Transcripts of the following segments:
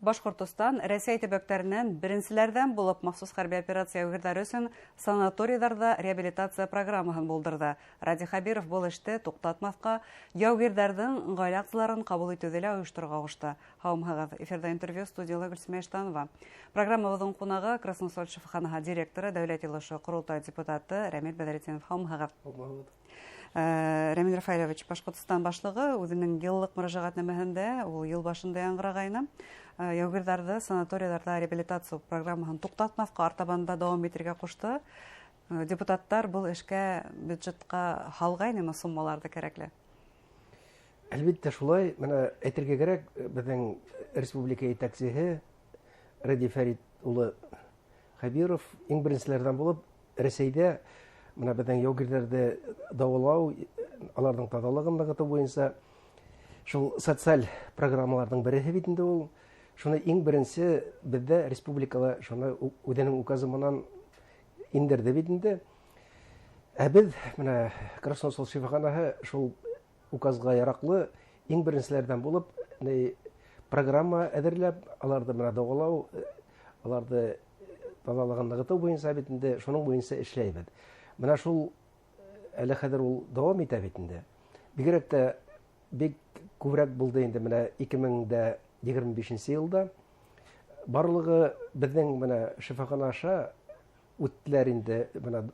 Башкортостан Рәсәй төбәкләреннән беренчеләрдән булып махсус хәрби операция үгетләре өчен санаторийларда реабилитация программасын булдырды. Ради Хабиров бұл эште туктатмаска яугирләрнең гаилә әгъзаларын кабул итүдә оештырырга кушты. Һаумагыз, эфирда интервью студияла Гөлсемә Иштанова. Программабызның кунагы Красносоль шифаханәһе директоры, дәүләт йолышы курултай депутаты Рамил Бәдретдинов. Һаумагыз. Рамил Рафаилович, Башкортстан башлыгы үзенең еллык мөрәҗәгатнамәһендә ул ел башында яңгырагайны яугирләрне санаторийларда реабилитация программасын туктатмаска артабанда дәвам итәргә кушты. Депутаттар бұл эшкә бюджетка халгайнымы суммаларды кирәкле? Әлбәттә шулай. Менә әйтергә кирәк, безнең республика итәкчесе Ради Фәрит улы Хабиров иң беренчеләрдән булып Рәсәйдә менә безнең яугирләрне дәвалау, аларның тазалыгын ныгыту буенча шул социаль программаларның бере бит инде ул. Шуны иң беренче бездә республикада шуны үзенең указы менән индерде бит инде. Ә без менә Красносол шифаханәһе шул указга яраклы иң беренчеләрдән булып программа әзерләп, аларны менә дәвалау, аларны тазалыгын ныгыту буенча бит инде шуның буенча эшләйбез. Менә шул әле хәзер ул дәвам итә бит инде. Бигрәк тә бик күбрәк булды инде менә 2025 елда. Барлыгы безнең менә шифахана аша үттеләр инде. Менә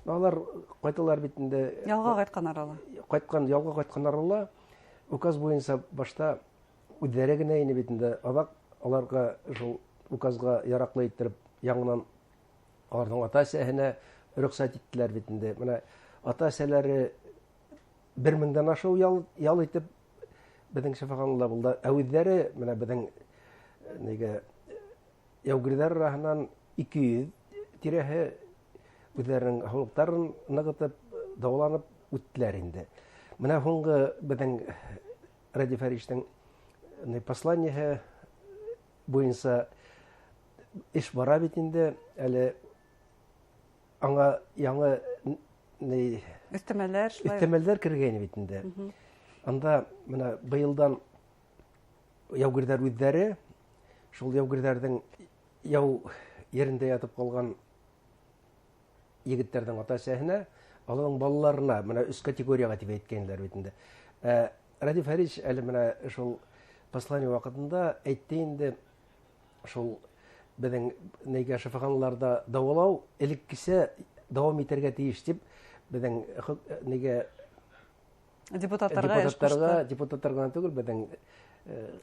алар кайталар бит инде. Ялга кайтканнар ала. Ялга кайтканнар ала. Указ буенча башта үҙләре генә ине бит инде. Аларга шул указга яраклы иттереп яңадан аларның ата-әсәһенә рөхсәт иттеләр бит инде. Менә ата-әсәләре 1000-дән ашу ял итеп безнең шифаханада булды. Әүҙәре менә безнең нигә яугирләр араһыннан 200 тирәһе үзләренең хокуктарын ныгытып, дәваланып үттеләр инде. Менә һуңгы безнең Ради Фәриштең посланиеһы буенча эш бара бит инде. Әле аңа яңа өстәмәләр кергән бит инде. Анда менә быелдан яугирләр үзләре шул яугирләрнең яу yerində ятып калган егетләрнең ата-әсәһенә, аларның балаларына менә үз категорияга дип әйткәннәр бит инде. Ради Фәриш әле менә шул послание вакытында әйтте инде, шул безнең нигә шифаханларда дәвалау элеккечә дәвам итәргә тиеш дип безнең нигә депутаттарга түгел, безнең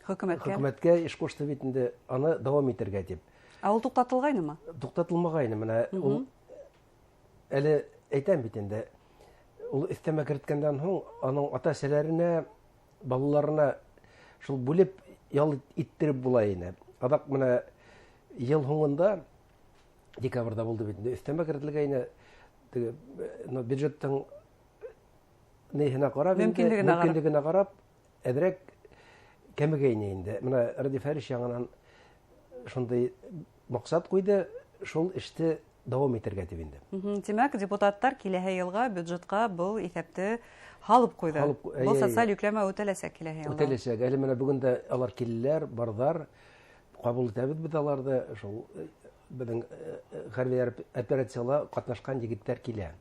хөкүмәткә эш кушты бит инде, аны дәвам итәргә дип. Ул туктатылгайнымы? Туктатылмагайны. Менә ул әле әйтәм бит инде. Ул өстәмә керткәндән һуң аның ата-әсәләренә, балаларына шул бүлеп ял иттереп була ине. Адак менә ел һуңында декабрьдә булды бит инде. Өстәмә кертелгәйне бюджеттың нәһенә карап, мөмкинлегенә карап, әдрәк кәмегәйне инде. Менә Ради Фәриш яңадан шундый максат куйды, шул эште дәвам итәргә дип инде. Димәк, депутаттар киләһе елга бюджетка бұл исәпте халып куйды. Бұл социаль yüklәмә үтәләсәк киләһе елда. Үтәләсәк. Әле менә бүген дә алар киләләр, бардар, кабул итәбез бит аларда, шул безнең хәрби операцияларда катнашкан егетләр килә.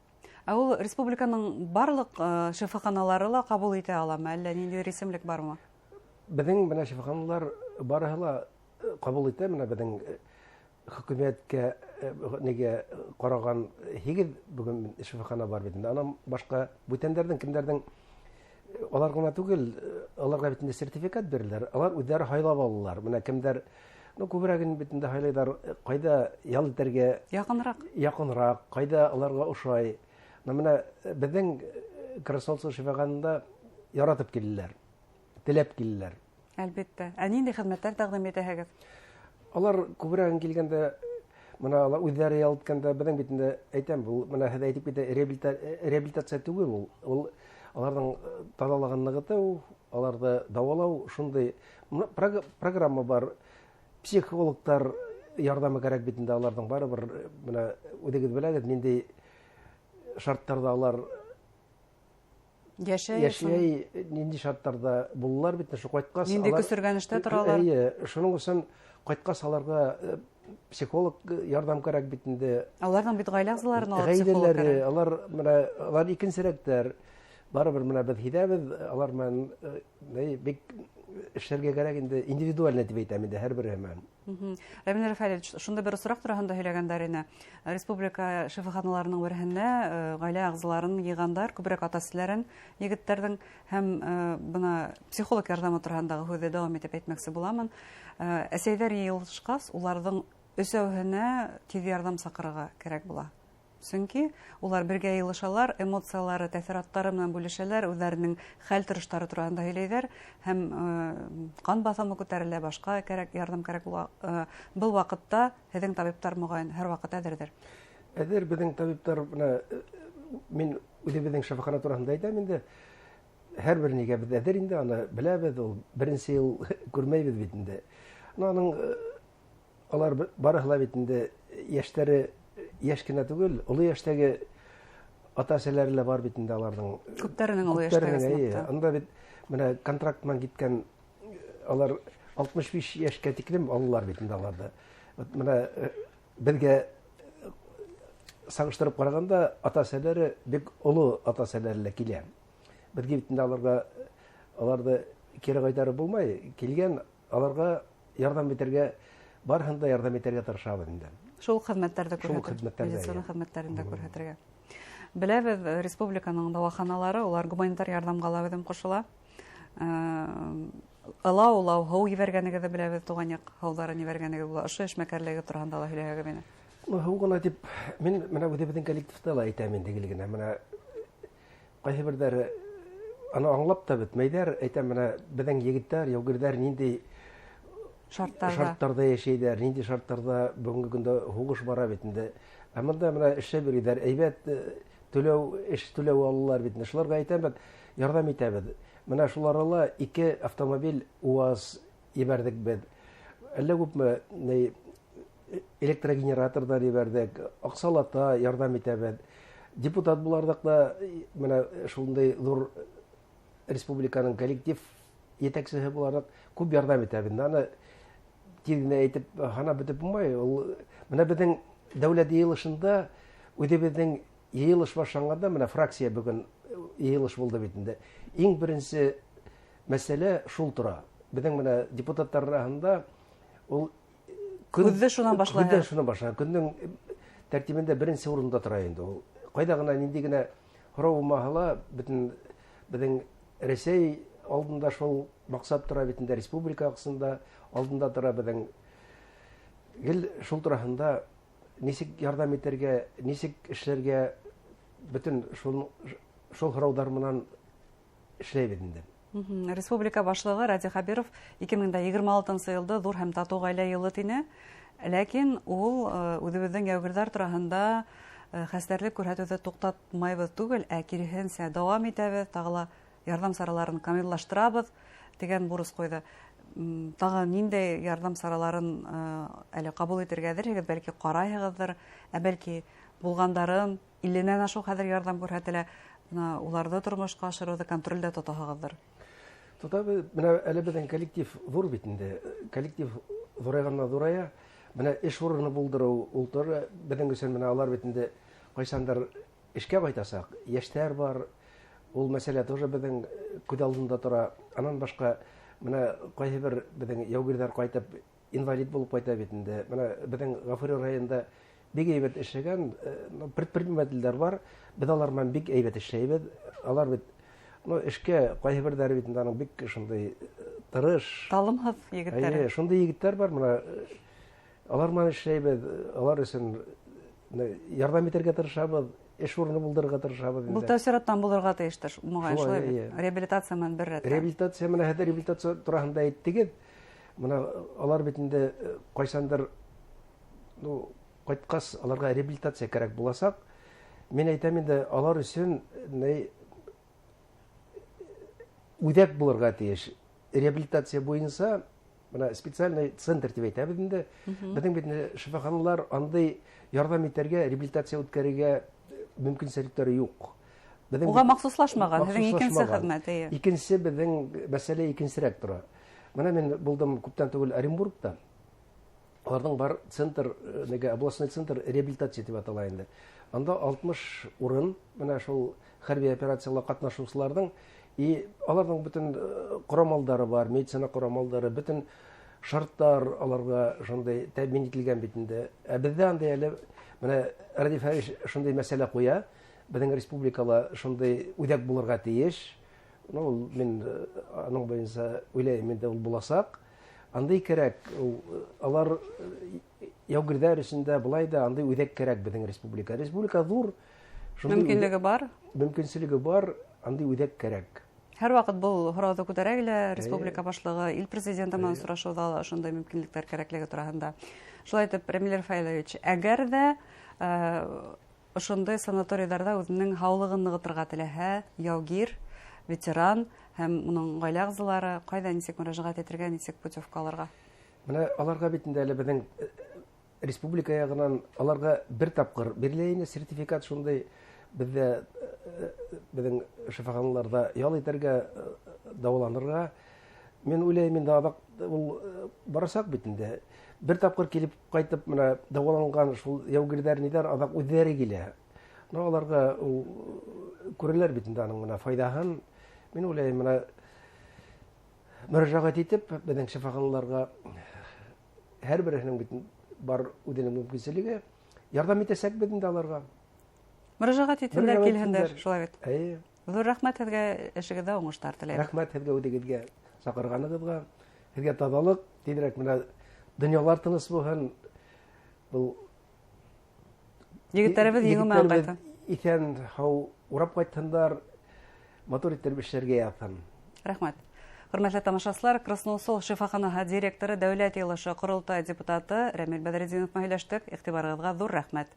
Ул республиканың барлык шифаханалары ла кабул итә аламы, әллә нинди рәсемлек бармы? Безнең менә шифаханалар барыһы ла кабул итә. Менә безнең хөкүмәткә нигә караган 8 бүген шифахана бар бит инде. Анан башка бүтәннәрдән кемнәрдән алар гына түгел, аларга бит инде сертификат бирәләр. Алар үзләре хайлап алалар. Менә кемдер күбрәген бит инде хайлайлар, кайда ял итәргә якынрак, кайда аларга ошай. Менә безнең Красносол шифаханында яратып киләләр, теләп киләләр. Әлбәттә. Ә нинди хезмәтләр тәкъдим итәһегез? Алар күбрәген килгәндә, менә алар үзләре ял иткәндә безнең бит инде әйтәм, бу менә хәзер әйтеп китә, реабилитация түгел ул. Аларның тазалыгын ныгыту, аларны дәвалау, шундый программа бар. Психологтар ярдәме кирәк бит инде аларның барыбер. Менә үдегез беләгез, нинди шарттарда алар яшәй, нинди шарттарда булалар бит, шу кайткас. Нинди көсөргәнештә торалар. Шуның өчен кайткас аларга психолог ярдәм кирәк бит инде. Аларның бит гаилә әгъзаларына психолог кирәк. Алар икенчерәктер. Барыбер менә без һидәбез, алар мен бик эшләргә кирәк инде индивидуаль дип әйтәм инде һәрбере һәм. Рамил Рафаэльевич, шунда бер сорак турында һөйләгәннәр иде. Республика шифаханаларының берһендә гаилә әгъзаларын йыгандар, күбрәк ата-әниләрен, егетләрнең һәм бuna психолог ярдәме турында һүзе дәвам итеп әйтмәкче буламын. Әсәйләр йыелышкас, уларның өсәүһенә тиз ярдәм сакырырга кирәк була. Чөнки улар бергә йыелышалар, эмоциялары, тәэсиратлары белән бүлешәләр, үзләренең хәл торышлары турында һөйләйләр һәм кан басымы күтәрелә, башка кирәк ярдәм кирәк була. Был вакытта һезнең табиблар мөгаен һәр вакыт әзердер. Әзер безнең табиблар мин үзебезнең шифахана турында әйтәм инде. Һәрбер нигә без әзер инде, аны беләбез, ул беренче ел күрмәйбез бит инде. Аның алар барыгыла бит инде яшьтәре яшь кенә түгел, олы яшьтәге ата-әсәләре бар бит инде аларның. Күптәренең олы яшьтәге. Анда бит менә контрактман киткән алар 65 яшькә тиклем алалар бит инде аларда. Менә безгә сагыштырып караганда ата-әсәләре бик олы ата-әсәләре килә. Безгә бит инде аларда кире кайтарып булмай, килгән аларга ярдәм итәргә, барыһын да ярдәм итәргә тырышабыз инде. Шул хезмәтләрдә күрсәтергә, медицина хезмәтләрендә күрсәтергә. Беләбез, республиканың дәваханалары, улар гуманитар ярдәмгә лабыдым кушыла. Алау, һау ебәргәнегезне беләбез, туган як һауларын ебәргәнегез була. Ошо эшмәкәрлеге турында ла һөйләгәгә менә. Һау гына дип, мин менә үзебезнең коллективта ла әйтәм инде генә. Менә кайсы бердәр аны аңлап та бетмәйдәр, әйтәм менә безнең егетләр, яугирләр нинди шарттарда яшәйдәр, нинди шарттарда бүгенге көндә хугыш бара бит инде. Монда менә эшче бирәләр, әйбәт төләү алалар бит. Шуларга әйтәм, ярдәм итәбез. Менә шуларга 2 автомобиль УАЗ ебәрдек без. Әллә күпме электрогенератордар ебәрдек, аксалата ярдәм итәбез. Депутат булардык да менә шундый зур республиканың коллектив етәкчесе буларак күп ярдәм итәбез. Аны тигезне әйтеп, хана бетеп булмай. Менә безнең дәүләт йыелышында, үзебезнең йыелыш башланганда, менә фракция бүген йыелыш булды бит инде. Иң беренче мәсьәлә шул тора. Безнең менә депутатлар арасында ул күзде шуннан башлая. Көннең тәртибендә беренче урында тора инде ул. Кайда гына нинди генә һорау булмаһа, безнең Рәсәй алдында шул максат тора бит инде, республика аксында алдында тора безнең. Гел шул турында ничек ярдәм итәргә, ничек эшләргә, бөтен шул һораудар менән эшләйбез инде. Республика башлыгы Ради Хабиров 2026 елда зур һәм тату гаилә елы тине. Ләкин ул үзебезнең яугирләр турында хәстәрлек күрсәтүне туктатмайбыз түгел, ә киресенчә дәвам итәбез, тагыла ярдәм сараларын камиллаштырабыз дигән бурыс куйды. Тагы нинди ярдәм сараларын әле кабул итәргә әзерсегез, бәлки карайсыздыр, бәлки булгандарын 50-нән ашу хәзер ярдәм күрсәтелә, уларны тормышка ашыруды контрольдә тотасыздыр. Тотабыз, менә әле безнең коллектив зур бит инде. Коллектив зурайганнан-зурая, менә эш урыны булдыру, ул тора безнең өчен менә алар бит инде кайсандыр эшкә кайтасак, яшьтәр бар. Ул мәсьәлә тоже безнең күз алдында тора. Аннан башка менә кайсы бер безнең яугирләр кайтып инвалид булып кайта бит инде. Менә безнең Гафури районында бик әйбәт эшләгән предпринимательләр бар. Без алар белән бик әйбәт эшләйбез. Алар бит эшкә кайсы бердәр бит инде бик шундый тырыш, талымсыз егетләр. Шундый егетләр бар. Менә алар белән эшләйбез. Алар өчен ярдәм итәргә тырышабыз. Эш урыны булдырырга тырышабыз инде. Бу тәэсираттан булырга тиештер. Мөгаен шулай. Реабилитация менән бер рәт. Реабилитация менә хәзер реабилитация турында әйттегез. Менә алар бит инде кайсандыр кайткас аларга реабилитация кирәк буласак, мен әйтәм инде алар өчен үдәк булырга тиеш. Реабилитация буенча менә специальный центр дип әйтәбез инде. Безнең бит шифаханалар андый ярдәм итәргә, реабилитация үткәрергә мөмкинлекләре юк. Уга махсуслашмаган, һеҙҙең икенсе хеҙмәт. Икенсе беҙҙең мәсьәлә икенсерәк тора. Менә мин булдым күптән түгел Оренбургта. Аларның бар центр, областной центр реабилитация дип атала инде. Анда 60 урын, менә шул хәрби операцияларга катнашучыларның и аларның бөтен корамалдары бар, медицина корамалдары, бөтен шарттар аларга шундай тәэмин ителгән бит инде. Бездә анда әле менә Радиф Хәвиш шундай мәсьәлә куя. Безнең республикала шундай үҙәк булырга тиеш. Ну, мин аның буенча уйлайм, инде ул буласак. Андай кирәк. Алар яугирҙәр өсендә булай да андай үҙәк кирәк безнең республика. Республика ҙур. Мөмкинлеге бар. Мөмкинселеге бар, андай үҙәк кирәк. Һәр ваҡыт был һорауҙы күтәрәләр, республика башлығы, ил президенты менән осрашыуҙа шундай мөмкинлектәр кәрәклеге тураһында. Шулай итеп, Рамил Рифаилович, әгәр ҙә ошондай санаторийҙарҙа үҙенең һаулығын нығытырға теләһә, яугир, ветеран һәм уның ғаилә ағзалары ҡайҙа нисек мөрәжәғәт итергә, нисек путевка алырға? Менә аларга бит инде әле безнең республика яғынан аларга бер тапҡыр бирелә ине сертификат шундай бездә безнең шифаханаларҙа ял итәргә, дауаланырға. Мин уйлайм, инде аҙаҡ ул барасаҡ бит инде. Бер тапҡыр килеп ҡайтып, менә дауаланған шул яугирҙәр ниҙәр аҙаҡ үҙҙәре килә. Но аларга күрәләр бит инде аның менә файҙаһын. Мин уйлайм, менә мөрәжәғәт итеп, безнең шифаханаларга һәр береһенең бит бар үҙенең мөмкинселеге, ярҙам итәсәк бит инде аларга. Мөрәжәғәт итһендәр, килһендәр, шулай бит. Ҙур рәхмәт һеҙгә, эшегеҙҙә уңыштар теләйем. Рәхмәт һеҙгә үҙегеҙгә саҡырғанығыҙға, һеҙгә таҙалыҡ, тиҙерәк менә донъялар тыныс булһын. Был егеттәребеҙ еңеү менән ҡайтһын. Иҫән һау урап ҡайтһындар, матур итеп эшләргә яҙһын. Рәхмәт. Хөрмәтле тамашасылар, Красноусол шифаханаһы директоры, Дәүләт Йыйылышы ҡоролтай депутаты Рәмил Бәҙретдинов һөйләштек. Иғтибарығыҙға ҙур рәхмәт.